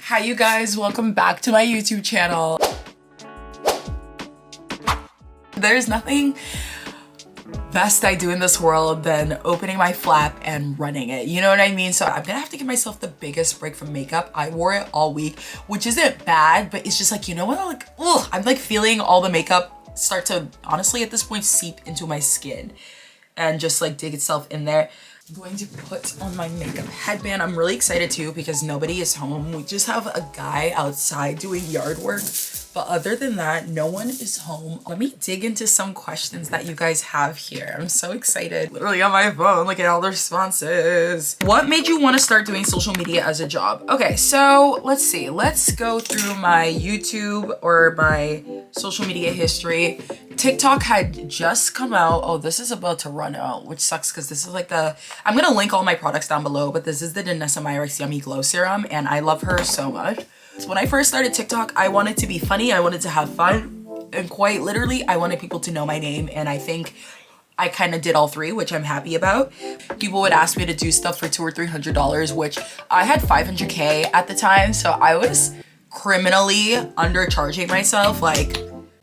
Hi you guys, welcome back to my YouTube channel. There's nothing best I do in this world than opening my flap and running it. You know what I mean? So I'm gonna have to give myself the biggest break from makeup. I wore it all week, which isn't bad, but it's just like, you know what? Like, ugh, I'm like feeling all the makeup start to, honestly, at this point, seep into my skin and just like dig itself in there. I'm going to put on my makeup headband. I'm really excited too because nobody is home. We just have a guy outside doing yard work. But other than that, no one is home. Let me dig into some questions that you guys have here. I'm so excited. Literally on my phone, look at all the responses. What made you want to start doing social media as a job? Okay, so let's see. Let's go through my YouTube or my social media history. TikTok had just come out. Oh, this is about to run out, which sucks because this is like the, I'm gonna link all my products down below, but this is the Danessa Myricks Yummy Glow Serum and I love her so much. So when I first started TikTok, I wanted to be funny, I wanted to have fun, and quite literally, I wanted people to know my name, and I think I kind of did all three, which I'm happy about. People would ask me to do stuff for $200 or $300, which I had 500K at the time, so I was criminally undercharging myself. Like,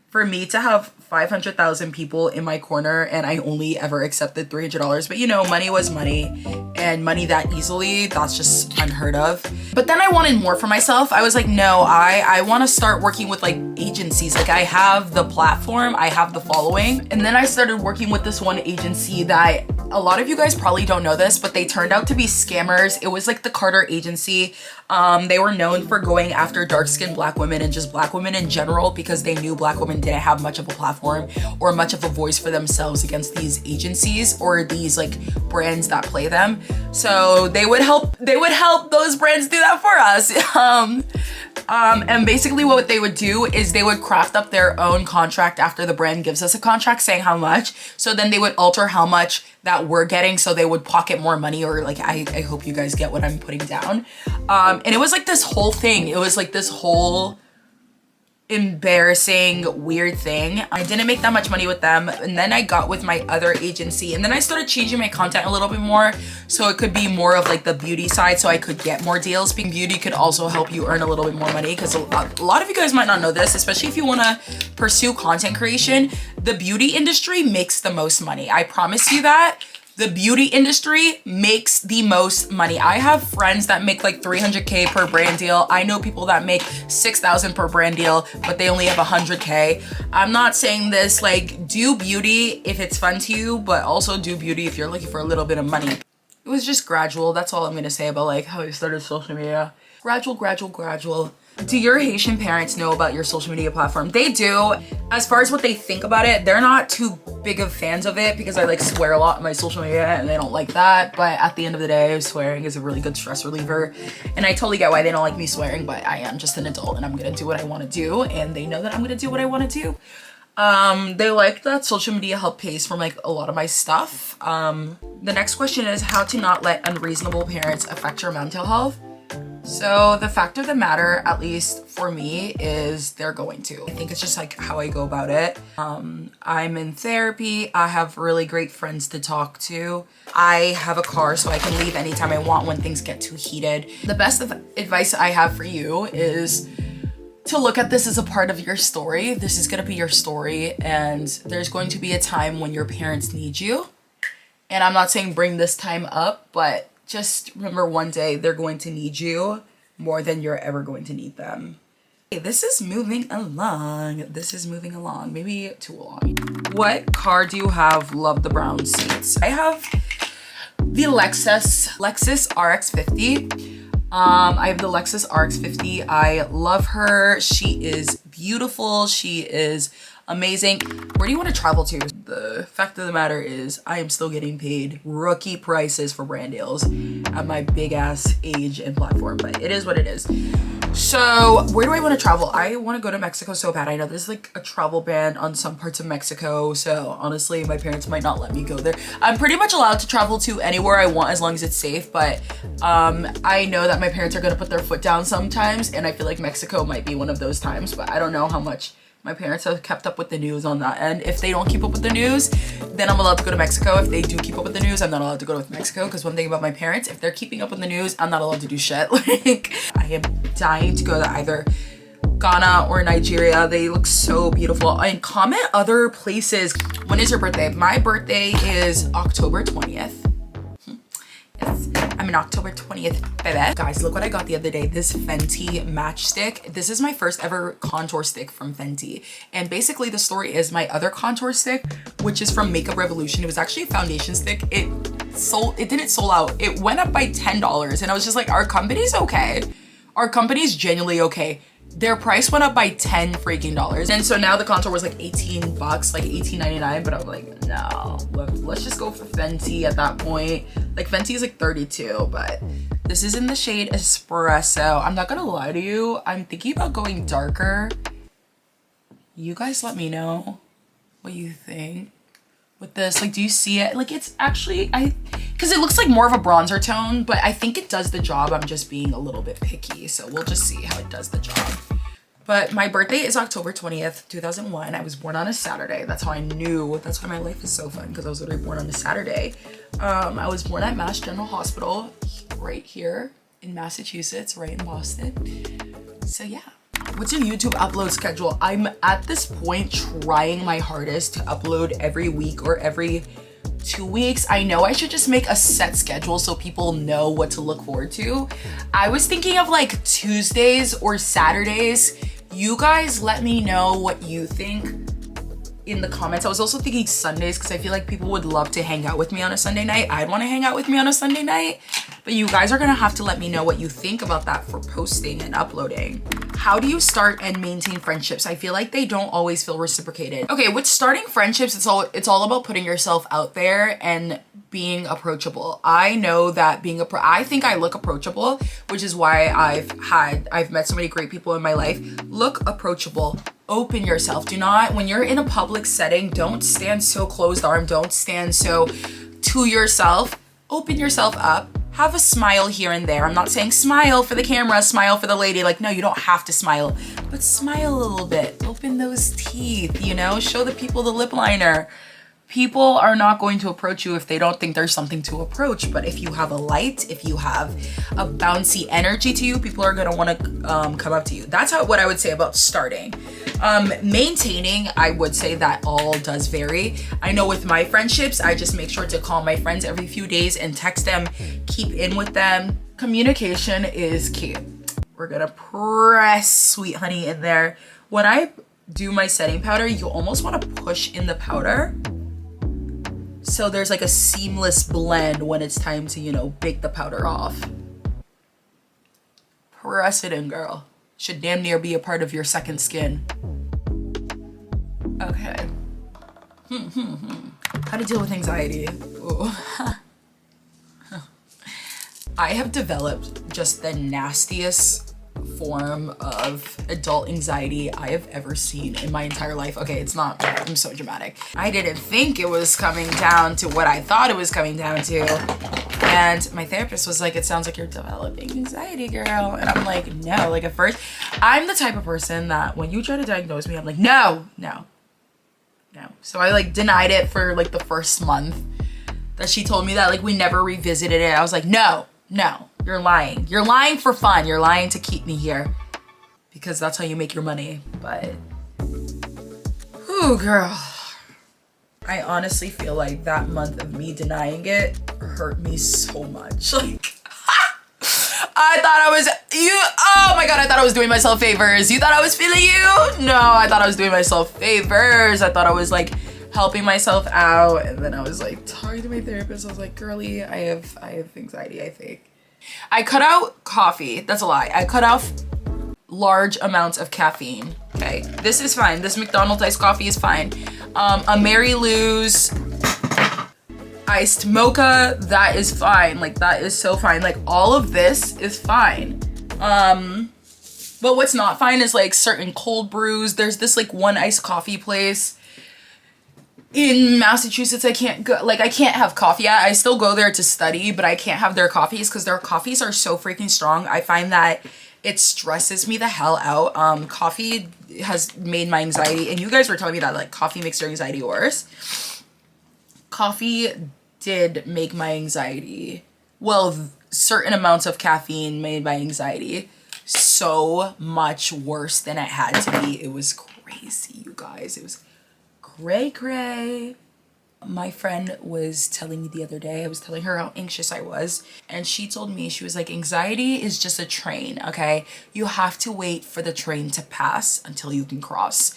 for me to have 500,000 people in my corner and I only ever accepted $300, but you know, money was money, and money that easily, that's just unheard of. But then I wanted more for myself. I was like, no, I want to start working with like agencies. Like I have the platform, I have the following. And then I started working with this one agency that a lot of you guys probably don't know this, but they turned out to be scammers. It was like the Carter agency. They were known for going after dark-skinned Black women and just Black women in general because they knew Black women didn't have much of a platform or much of a voice for themselves against these agencies or these like brands that play them. So they would help those brands do that for us. And basically what they would do is they would craft up their own contract after the brand gives us a contract saying how much. So then they would alter how much that we're getting so they would pocket more money, or like, I hope you guys get what I'm putting down. And it was like this whole thing. It was like this whole embarrassing, weird thing. I didn't make that much money with them. And then I got with my other agency and then I started changing my content a little bit more so it could be more of like the beauty side so I could get more deals. Being beauty could also help you earn a little bit more money because a lot of you guys might not know this, especially if you want to pursue content creation. The beauty industry makes the most money. I promise you that. The beauty industry makes the most money. I have friends that make like 300K per brand deal. I know people that make 6,000 per brand deal, but they only have 100K. I'm not saying this, like, do beauty if it's fun to you, but also do beauty if you're looking for a little bit of money. It was just gradual. That's all I'm gonna say about like how I started social media. Gradual, gradual, gradual. Do your Haitian parents know about your social media platform? They do. As far as what they think about it, they're not too big of fans of it because I like swear a lot on my social media and they don't like that. But at the end of the day, swearing is a really good stress reliever. And I totally get why they don't like me swearing, but I am just an adult and I'm gonna do what I wanna do. And they know that I'm gonna do what I wanna do. They like that social media help pays for like a lot of my stuff. The next question is how to not let unreasonable parents affect your mental health. So the fact of the matter, at least for me, is they're going to. I think it's just like how I go about it. I'm in therapy. I have really great friends to talk to. I have a car so I can leave anytime I want when things get too heated. The best advice I have for you is to look at this as a part of your story. This is gonna be your story and there's going to be a time when your parents need you. And I'm not saying bring this time up, but just remember one day they're going to need you more than you're ever going to need them. Okay, this is moving along. This is moving along, maybe too long. What car do you have? Love the brown seats. I have the Lexus RX 50. I have the Lexus RX 50. I love her. She is beautiful. She is amazing. Where do you want to travel to? The fact of the matter is I am still getting paid rookie prices for brand deals at my big ass age and platform, but it is what it is. So where do I want to travel? I want to go to Mexico so bad. I know there's like a travel ban on some parts of Mexico, so honestly my parents might not let me go there. I'm pretty much allowed to travel to anywhere I want as long as it's safe, but I know that my parents are going to put their foot down sometimes, and I feel like Mexico might be one of those times, but I don't know how much My parents have kept up with the news on that end. If they don't keep up with the news, then I'm allowed to go to Mexico. If they do keep up with the news, I'm not allowed to go to Mexico. Because one thing about my parents, if they're keeping up with the news, I'm not allowed to do shit. Like, I am dying to go to either Ghana or Nigeria. They look so beautiful. And comment other places. When is your birthday? My birthday is October 20th. Yes, I'm an October 20th baby. Guys, look what I got the other day. This Fenty matchstick. This is my first ever contour stick from Fenty. And basically the story is my other contour stick, which is from Makeup Revolution. It was actually a foundation stick. It didn't sold out. It went up by $10. And I was just like, our company's okay. Our company's genuinely okay. Their price went up by $10 freaking. And so now the contour was like 18 bucks, like $18.99, but I'm like, no, let's just go for Fenty at that point. Like Fenty is like 32, but this is in the shade Espresso. I'm not gonna lie to you, I'm thinking about going darker. You guys let me know what you think with this. Like, do you see it? Like, it's actually, because it looks like more of a bronzer tone, but I think it does the job. I'm just being a little bit picky, so we'll just see how it does the job. But my birthday is October 20th, 2001. I was born on a Saturday. That's how I knew. That's why my life is so fun, because I was literally born on a Saturday. I was born at Mass General Hospital right here in Massachusetts, right in Boston. So yeah. What's your YouTube upload schedule? I'm at this point trying my hardest to upload every week or every 2 weeks. I know I should just make a set schedule so people know what to look forward to. I was thinking of like Tuesdays or Saturdays. You guys let me know what you think in the comments. I was also thinking Sundays because I feel like people would love to hang out with me on a Sunday night. I'd want to hang out with me on a Sunday night, but you guys are gonna have to let me know what you think about that for posting and uploading. How do you start and maintain friendships? I feel like they don't always feel reciprocated. Okay, with starting friendships, it's all about putting yourself out there and being approachable. I know that I think I look approachable, which is why I've met so many great people in my life. Look approachable. Open yourself. Do not, when you're in a public setting, don't stand so closed arm. Don't stand so to yourself. Open yourself up. Have a smile here and there. I'm not saying smile for the camera, smile for the lady. Like, no, you don't have to smile, but smile a little bit. Open those teeth, you know, show the people the lip liner. People are not going to approach you if they don't think there's something to approach. But if you have a light, if you have a bouncy energy to you, people are gonna wanna come up to you. That's what I would say about starting. Maintaining, I would say that all does vary. I know with my friendships, I just make sure to call my friends every few days and text them, keep in with them. Communication is key. We're gonna press Sweet Honey in there. When I do my setting powder, you almost wanna push in the powder, so there's like a seamless blend when it's time to, you know, bake the powder off. Press it in, girl. Should damn near be a part of your second skin. Okay. How to deal with anxiety. Ooh. I have developed just the nastiest form of adult anxiety I have ever seen in my entire life. Okay, it's not, I'm so dramatic. I didn't think it was coming down to what I thought it was coming down to. And my therapist was like, it sounds like you're developing anxiety, girl. And I'm like, no, like at first, I'm the type of person that when you try to diagnose me, I'm like, no. So I like denied it for like the first month that she told me that, like we never revisited it. I was like, no, you're lying. You're lying for fun. You're lying to keep me here because that's how you make your money. But, ooh, girl. I honestly feel like that month of me denying it hurt me so much. Like, I thought I was, oh my God, I thought I was doing myself favors. You thought I was feeling you? No, I thought I was doing myself favors. I thought I was like helping myself out. And then I was like talking to my therapist. I was like, girly, I have anxiety, I think. I cut out coffee. That's a lie. I cut out large amounts of caffeine. Okay, this is fine. This McDonald's iced coffee is fine. A Mary Lou's iced mocha, that is fine. Like that is so fine. Like all of this is fine. But what's not fine is like certain cold brews. There's this like one iced coffee place in Massachusetts. I can't go, like I can't have coffee at. I still go there to study, but I can't have their coffees because their coffees are so freaking strong. I find that it stresses me the hell out. Coffee has made my anxiety, and you guys were telling me that like coffee makes your anxiety worse. Coffee did make my anxiety, well, certain amounts of caffeine made my anxiety so much worse than it had to be. It was crazy, you guys. It was cray. My friend was telling me the other day, I was telling her how anxious I was, and she told me, she was like, anxiety is just a train, okay? You have to wait for the train to pass until you can cross.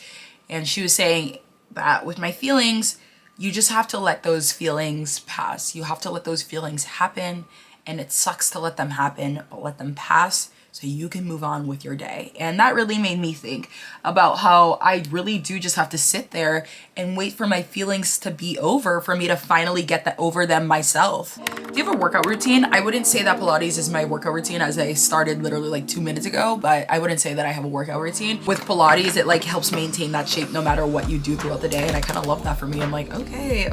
And she was saying that with my feelings, you just have to let those feelings pass. You have to let those feelings happen, and it sucks to let them happen, but let them pass so you can move on with your day. And that really made me think about how I really do just have to sit there and wait for my feelings to be over for me to finally get over them myself. Do you have a workout routine? I wouldn't say that Pilates is my workout routine, as I started literally like 2 minutes ago, but I wouldn't say that I have a workout routine. With Pilates, it like helps maintain that shape no matter what you do throughout the day, and I kind of love that for me. I'm like, okay.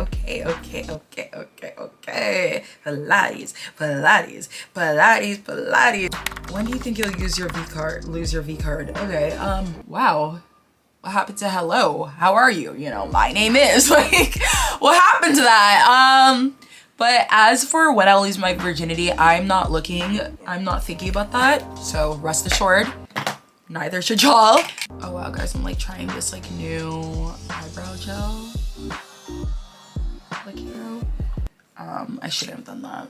Pilates. When do you think you'll use your V card? Lose your V card? Okay. Wow. What happened to hello? How are you? You know, my name is like, what happened to that? But as for when I'll lose my virginity, I'm not thinking about that. So rest assured, neither should y'all. Oh wow, guys, I'm like trying this like new eyebrow gel. Like hero. I shouldn't have done that.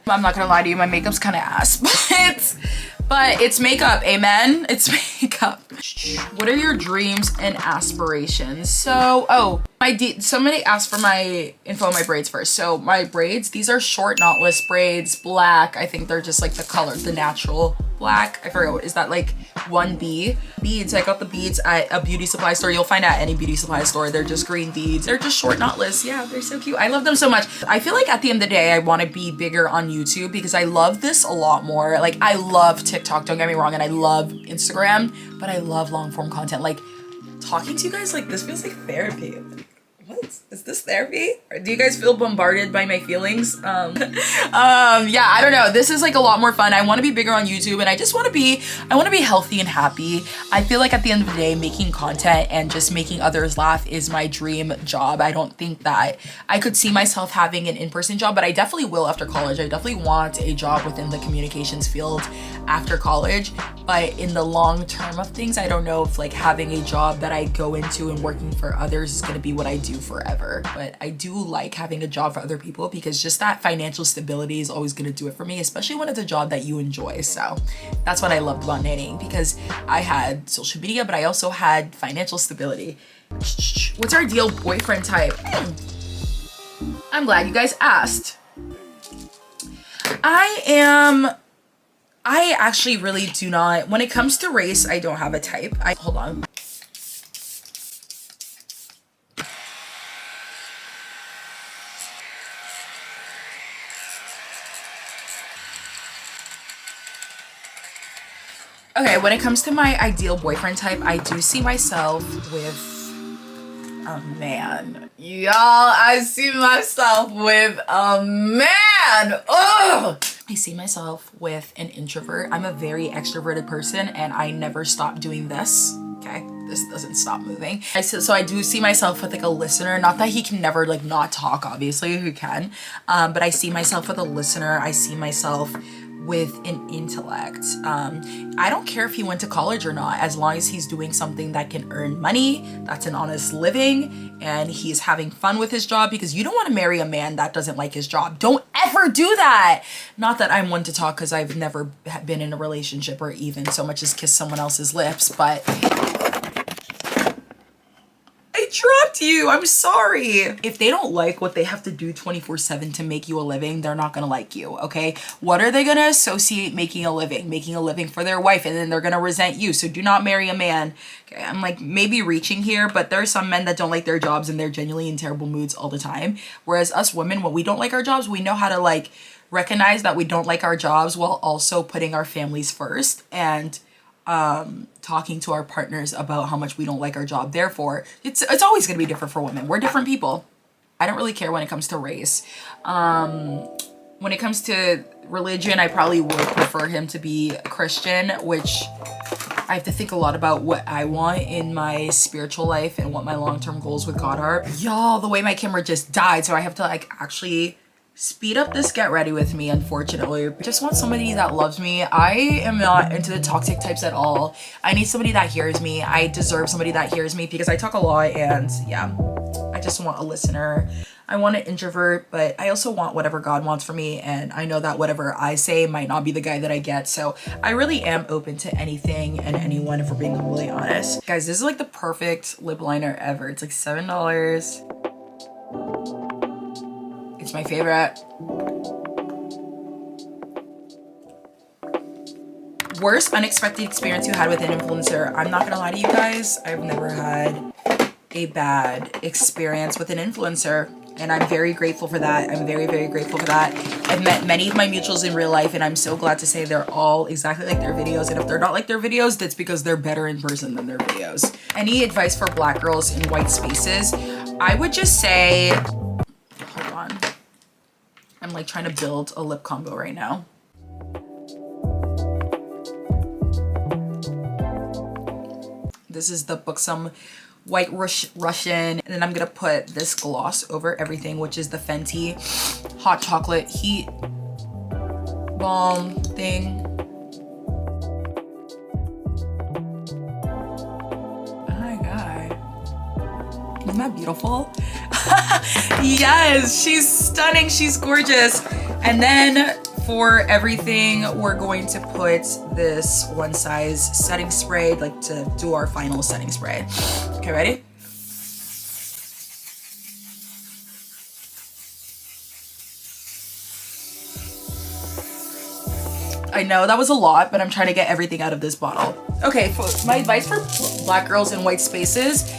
I'm not gonna lie to you, my makeup's kind of ass, but it's makeup, amen? It's makeup. What are your dreams and aspirations? So, somebody asked for my info on my braids first. So my braids, these are short knotless braids, black. I think they're just like the color, the natural black. I forget, what is that, like 1B? Beads, I got the beads at a beauty supply store. You'll find at any beauty supply store. They're just green beads. They're just short knotless. Yeah, they're so cute. I love them so much. I feel like at the end of the day, I want to be bigger on YouTube because I love this a lot more. Like I love TikTok, don't get me wrong, and I love Instagram, but I love long form content. Like talking to you guys like this feels like therapy. What? Is this therapy? Or do you guys feel bombarded by my feelings? Yeah, I don't know. This is like a lot more fun. I want to be bigger on YouTube, and I want to be healthy and happy. I feel like at the end of the day, making content and just making others laugh is my dream job. I don't think that I could see myself having an in-person job, but I definitely will after college. I definitely want a job within the communications field after college, but in the long term of things, I don't know if like having a job that I go into and working for others is going to be what I do forever. But I do like having a job for other people because just that financial stability is always going to do it for me, especially when it's a job that you enjoy. So that's what I loved about knitting, because I had social media, but I also had financial stability. What's our ideal boyfriend type? I'm glad you guys asked. I actually really do not, when it comes to race, I don't have a type. Hold on. Okay, when it comes to my ideal boyfriend type, I do see myself with a man. Y'all, I see myself with a man. Ugh! I see myself with an introvert. I'm a very extroverted person, and I never stop doing this. Okay, this doesn't stop moving. So I do see myself with like a listener. Not that he can never like not talk, obviously, who can. But I see myself with a listener. I see myself with an intellect. I don't care if he went to college or not, as long as he's doing something that can earn money, that's an honest living, and he's having fun with his job, because you don't want to marry a man that doesn't like his job. Don't ever do that. Not that I'm one to talk, because I've never been in a relationship or even so much as kiss someone else's lips, but I dropped you. I'm sorry. If they don't like what they have to do 24/7 to make you a living, they're not gonna like you, okay? What are they gonna associate making a living? Making a living for their wife, and then they're gonna resent you. So do not marry a man. Okay, I'm like maybe reaching here, but there are some men that don't like their jobs and they're genuinely in terrible moods all the time. Whereas us women, when we don't like our jobs, we know how to like recognize that we don't like our jobs while also putting our families first and talking to our partners about how much we don't like our job. Therefore, it's always going to be different for women. We're different people. I don't really care when it comes to race. When it comes to religion, I probably would prefer him to be Christian, which I have to think a lot about what I want in my spiritual life and what my long-term goals with God are. Y'all, the way my camera just died, so I have to like actually speed up this get ready with me, unfortunately. I just want somebody that loves me. I am not into the toxic types at all. I need somebody that hears me. I deserve somebody that hears me because I talk a lot, and yeah, I just want a listener. I want an introvert, but I also want whatever God wants for me, and I know that whatever I say might not be the guy that I get, so I really am open to anything and anyone, if we're being completely honest. Guys, this is like the perfect lip liner ever. It's like $7. It's my favorite. Worst unexpected experience you had with an influencer. I'm not gonna lie to you guys, I've never had a bad experience with an influencer, and I'm very grateful for that. I'm very, very grateful for that. I've met many of my mutuals in real life, and I'm so glad to say they're all exactly like their videos, and if they're not like their videos, that's because they're better in person than their videos. Any advice for Black girls in white spaces? I would just say, hold on. I'm like trying to build a lip combo right now. This is the Buxom White Russian, and then I'm gonna put this gloss over everything, which is the Fenty Hot Chocolate Heat Balm thing. Oh my God, isn't that beautiful? Yes, she's stunning, she's gorgeous. And then for everything, we're going to put this One Size setting spray, like to do our final setting spray. Okay, ready? I know that was a lot, but I'm trying to get everything out of this bottle. Okay, my advice for Black girls in white spaces,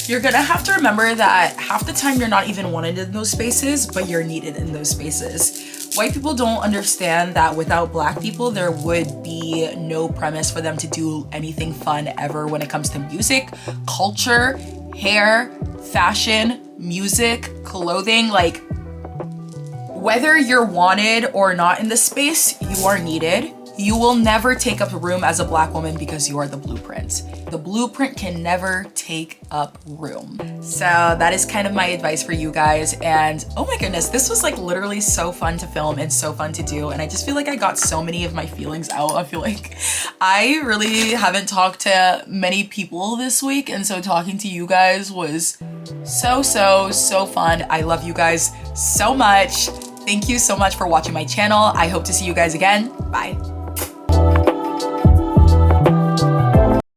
you're gonna have to remember that half the time you're not even wanted in those spaces, but you're needed in those spaces. White people don't understand that without Black people, there would be no premise for them to do anything fun ever when it comes to music, culture, hair, fashion, music, clothing. Like, whether you're wanted or not in the space, you are needed. You will never take up room as a Black woman because you are the blueprint. The blueprint can never take up room. So that is kind of my advice for you guys. And oh my goodness, this was like literally so fun to film and so fun to do. And I just feel like I got so many of my feelings out. I feel like I really haven't talked to many people this week. And so talking to you guys was so fun. I love you guys so much. Thank you so much for watching my channel. I hope to see you guys again. Bye.